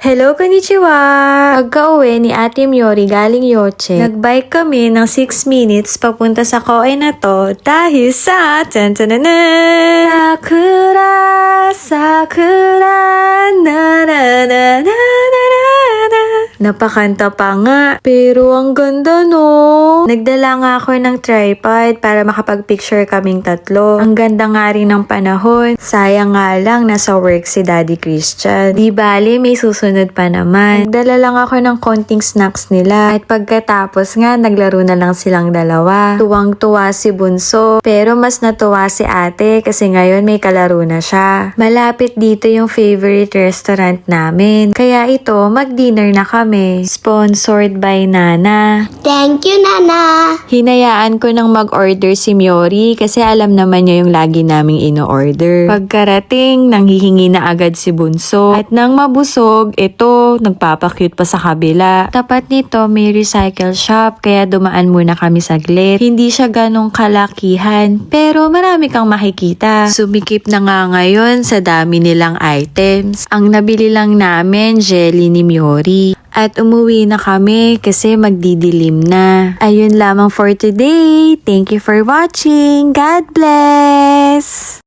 Hello, konnichiwa! Pagka-uwi ni Ate Miori galing Yoche, nagbike kami ng 6 minutes papunta sa koe na to dahil sa Sakura, Sakura, na na na na na na. Napakanta pa nga, pero ang ganda no. Nagdala nga ako ng tripod para makapag-picture kaming tatlo. Ang ganda nga rin ng panahon. Sayang nga lang nasa work si Daddy Christian. Di bali, may susunod pa naman. Nagdala lang ako ng konting snacks nila. At pagkatapos nga, naglaro na lang silang dalawa. Tuwang-tuwa si Bunso. Pero mas natuwa si ate kasi ngayon may kalaro na siya. Malapit dito yung favorite restaurant namin. Kaya ito, mag-dinner na kami. Sponsored by Nana. Thank you, Nana! Hinayaan ko nang mag-order si Miori kasi alam naman niya yung lagi naming ino-order. Pagkarating, nanghihingi na agad si Bunso. At nang mabusog, ito, nagpapakute pa sa kabila. Tapat nito, may recycle shop kaya dumaan muna kami saglit. Hindi siya ganong kalakihan pero marami kang makikita. Sumikip na nga ngayon sa dami nilang items. Ang nabili lang namin, jelly ni Miori. At umuwi na kami kasi magdidilim na. Ayun lamang for today. Thank you for watching. God bless!